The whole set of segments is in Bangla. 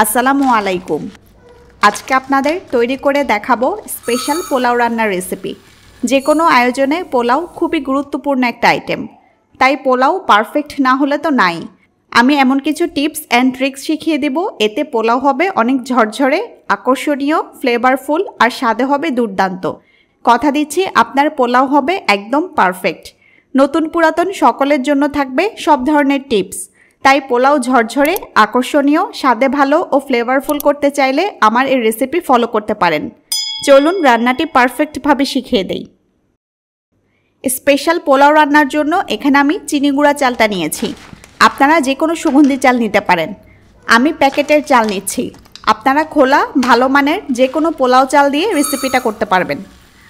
আসসালামু আলাইকুম। আজকে আপনাদের তৈরি করে দেখাবো স্পেশাল পোলাও রান্নার রেসিপি। যে কোনো আয়োজনে পোলাও খুবই গুরুত্বপূর্ণ একটা আইটেম, তাই পোলাও পারফেক্ট না হলে তো নাই। আমি এমন কিছু টিপস অ্যান্ড ট্রিক্স শিখিয়ে দেব, এতে পোলাও হবে অনেক ঝরঝরে, আকর্ষণীয়, ফ্লেভারফুল আর স্বাদে হবে দুর্দান্ত। কথা দিচ্ছি আপনার পোলাও হবে একদম পারফেক্ট। নতুন পুরাতন সকলের জন্য থাকবে সব ধরনের টিপস। তাই পোলাও ঝরঝরে, আকর্ষণীয়, স্বাদে ভালো ও ফ্লেভারফুল করতে চাইলে আমার এই রেসিপি ফলো করতে পারেন। চলুন রান্নাটি পারফেক্টভাবে শিখিয়ে দেই। স্পেশাল পোলাও রান্নার জন্য এখানে আমি চিনি গুঁড়া চালটা নিয়েছি। আপনারা যে কোনো সুগন্ধি চাল নিতে পারেন। আমি প্যাকেটের চাল নিচ্ছি। আপনারা খোলা ভালো মানের যে কোনো পোলাও চাল দিয়ে রেসিপিটা করতে পারবেন।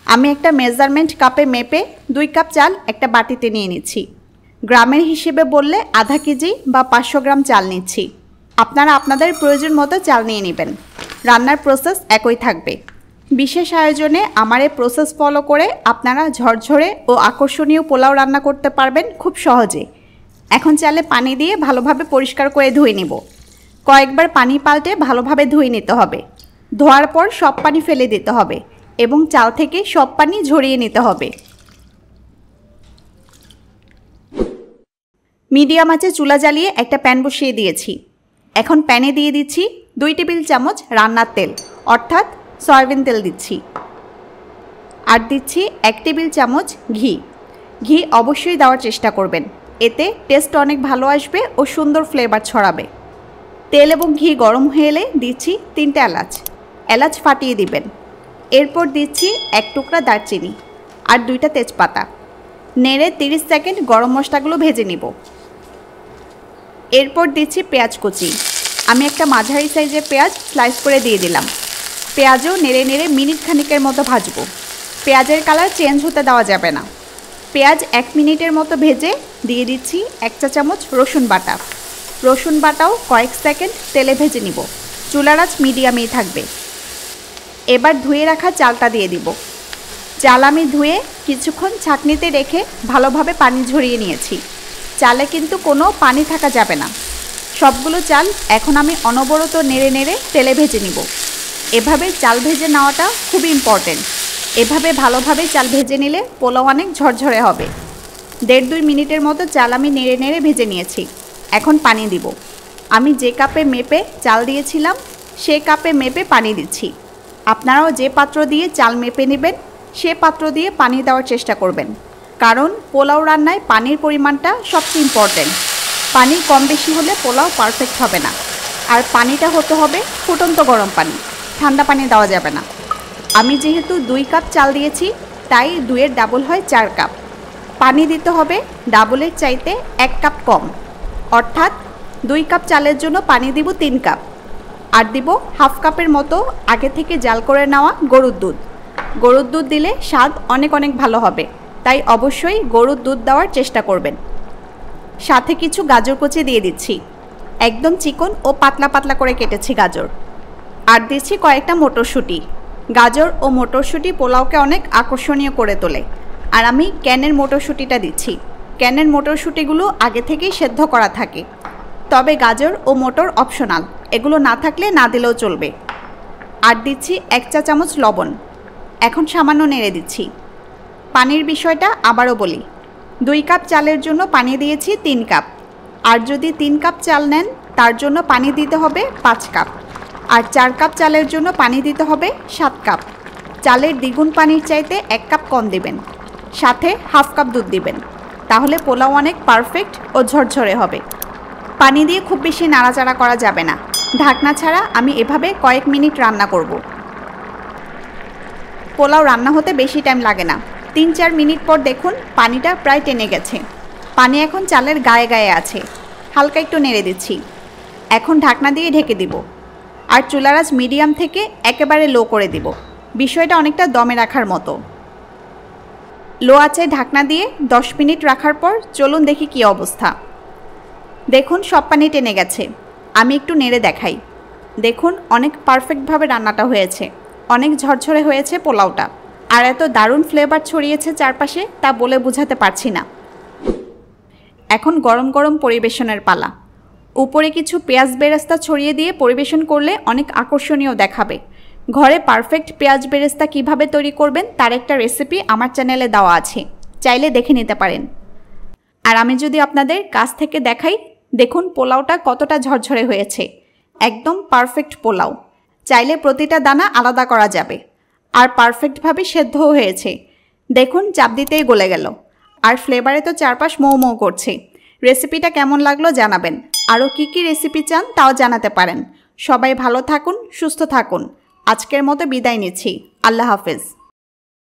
আমি একটা মেজারমেন্ট কাপে মেপে 2 কাপ চাল একটা বাটিতে নিয়ে নিচ্ছি। গ্রামের হিসেবে বললে আধা কেজি বা 500 গ্রাম চাল নিচ্ছি। আপনারা আপনাদের প্রয়োজন মতো চাল নিয়ে নেবেন। রান্নার প্রসেস একই থাকবে। বিশেষ আয়োজনে আমার এই প্রসেস ফলো করে আপনারা ঝরঝরে ও আকর্ষণীয় পোলাও রান্না করতে পারবেন খুব সহজে। এখন চালে পানি দিয়ে ভালোভাবে পরিষ্কার করে ধুয়ে নেব। কয়েকবার পানি পাল্টে ভালোভাবে ধুয়ে নিতে হবে। ধোয়ার পর সব পানি ফেলে দিতে হবে এবং চাল থেকে সব পানি ঝরিয়ে নিতে হবে। মিডিয়াম আঁচে চুলা জ্বালিয়ে একটা প্যান বসিয়ে দিয়েছি। এখন প্যানে দিয়ে দিচ্ছি 2 টেবিল চামচ রান্নার তেল, অর্থাৎ সয়াবিন তেল দিচ্ছি। আর দিচ্ছি 1 টেবিল চামচ ঘি। ঘি অবশ্যই দেওয়ার চেষ্টা করবেন, এতে টেস্ট অনেক ভালো আসবে ও সুন্দর ফ্লেভার ছড়াবে। তেল এবং ঘি গরম হয়ে এলে দিচ্ছি 3টে এলাচ। এলাচ ফাটিয়ে দিবেন। এরপর দিচ্ছি 1 টুকরা দারচিনি আর 2টা তেজপাতা। নেড়ে 30 সেকেন্ড গরম মশলাগুলো ভেজে নিব। এরপর দিচ্ছি পেঁয়াজ কুচি। আমি একটা মাঝারি সাইজের পেঁয়াজ স্লাইস করে দিয়ে দিলাম। পেঁয়াজও নেড়ে নেড়ে মিনিট খানিকের মতো ভাজবো। পেঁয়াজের কালার চেঞ্জ হতে দেওয়া যাবে না। পেঁয়াজ 1 মিনিটের মতো ভেজে দিয়ে দিচ্ছি 1 চা চামচ রসুন বাটা। রসুন বাটাও কয়েক সেকেন্ড তেলে ভেজে নিব। চুলার আঁচ মিডিয়ামেই থাকবে। এবার ধুয়ে রাখা চালটা দিয়ে দিব। চাল আমি ধুয়ে কিছুক্ষণ ছাঁকনিতে রেখে ভালোভাবে পানি ঝরিয়ে নিয়েছি। চালে কিন্তু কোনো পানি থাকা যাবে না। সবগুলো চাল এখন আমি অনবরত নেড়ে নেড়ে তেলে ভেজে নিব। এভাবে চাল ভেজে নেওয়াটা খুব ইম্পর্টেন্ট। এভাবে ভালোভাবে চাল ভেজে নিলে পোলাও অনেক ঝরঝরে হবে। 1.5-2 মিনিটের মতো চাল আমি নেড়ে নেড়ে ভেজে নিয়েছি। এখন পানি দিব। আমি যে কাপে মেপে চাল দিয়েছিলাম সে কাপে মেপে পানি দিচ্ছি। আপনারাও যে পাত্র দিয়ে চাল মেপে নেবেন সে পাত্র দিয়ে পানি দেওয়ার চেষ্টা করবেন, কারণ পোলাও রান্নায় পানির পরিমাণটা সবচেয়ে ইম্পর্টেন্ট। পানি কম বেশি হলে পোলাও পারফেক্ট হবে না। আর পানিটা হতে হবে ফুটন্ত গরম পানি, ঠান্ডা পানি দেওয়া যাবে না। আমি যেহেতু 2 কাপ চাল দিয়েছি তাই 2-এর ডাবল হয় 4 কাপ। পানি দিতে হবে ডাবলের চাইতে 1 কাপ কম, অর্থাৎ 2 কাপ চালের জন্য পানি দিব 3 কাপ। আর দিব হাফ কাপের মতো আগে থেকে জাল করে নেওয়া গরুর দুধ। গরুর দুধ দিলে স্বাদ অনেক ভালো হবে, তাই অবশ্যই গরুর দুধ দেওয়ার চেষ্টা করবেন। সাথে কিছু গাজর কুচি দিয়ে দিচ্ছি। একদম চিকন ও পাতলা পাতলা করে কেটেছি গাজর। আর দিচ্ছি কয়েকটা মটরশুঁটি। গাজর ও মটরশুঁটি পোলাওকে অনেক আকর্ষণীয় করে তোলে। আর আমি ক্যানের মটরশুঁটিটা দিচ্ছি। ক্যানের মটরশুঁটিগুলো আগে থেকেই সেদ্ধ করা থাকে, তবে গাজর ও মটর অপশনাল, এগুলো না থাকলে না দিলেও চলবে। আর দিচ্ছি 1 চা চামচ লবণ। এখন সামান্য নেড়ে দিচ্ছি। পানির বিষয়টা আবারও বলি। 2 কাপ চালের জন্য পানি দিয়েছি 3 কাপ। আর যদি 3 কাপ চাল নেন তার জন্য পানি দিতে হবে 5 কাপ। আর 4 কাপ চালের জন্য পানি দিতে হবে 7 কাপ। চালের দ্বিগুণ পানির চাইতে 1 কাপ কম দিবেন। সাথে হাফ কাপ দুধ দিবেন। তাহলে পোলাও অনেক পারফেক্ট ও ঝরঝরে হবে। পানি দিয়ে খুব বেশি নাড়াচাড়া করা যাবে না। ঢাকনা ছাড়া আমি এভাবে কয়েক মিনিট রান্না করব। পোলাও রান্না হতে বেশি টাইম লাগে না। 3-4 মিনিট পর দেখুন পানিটা প্রায় টেনে গেছে। পানি এখন চালের গায়ে গায়ে আছে। হালকা একটু নেড়ে দিচ্ছি। এখন ঢাকনা দিয়ে ঢেকে দিব। আর চুলার আঁচ মিডিয়াম থেকে একেবারে লো করে দিব। বিষয়টা অনেকটা দমে রাখার মতো। লো আঁচে ঢাকনা দিয়ে 10 মিনিট রাখার পর চলুন দেখি কী অবস্থা। দেখুন সব পানি টেনে গেছে। আমি একটু নেড়ে দেখাই। দেখুন অনেক পারফেক্টভাবে রান্নাটা হয়েছে। অনেক ঝরঝরে হয়েছে পোলাওটা। আর এত দারুণ ফ্লেভার ছড়িয়েছে চারপাশে তা বলে বোঝাতে পারছি না। এখন গরম গরম পরিবেশনের পালা। উপরে কিছু পেঁয়াজ বেরেস্তা ছড়িয়ে দিয়ে পরিবেশন করলে অনেক আকর্ষণীয় দেখাবে। ঘরে পারফেক্ট পেঁয়াজ বেরেস্তা কিভাবে তৈরি করবেন তার একটা রেসিপি আমার চ্যানেলে দেওয়া আছে, চাইলে দেখে নিতে পারেন। আর আমি যদি আপনাদের কাছ থেকে দেখাই, দেখুন পোলাওটা কতটা ঝরঝরে হয়েছে, একদম পারফেক্ট পোলাও। চাইলে প্রতিটা দানা আলাদা করা যাবে। আর পারফেক্টভাবে সেদ্ধও হয়েছে, দেখুন চাপ দিতেই গলে গেল। আর ফ্লেভারে তো চারপাশ মৌ মৌ করছে। রেসিপিটা কেমন লাগলো জানাবেন। আরও কী কী রেসিপি চান তাও জানাতে পারেন। সবাই ভালো থাকুন, সুস্থ থাকুন। আজকের মতো বিদায় নিচ্ছি। আল্লাহ হাফেজ।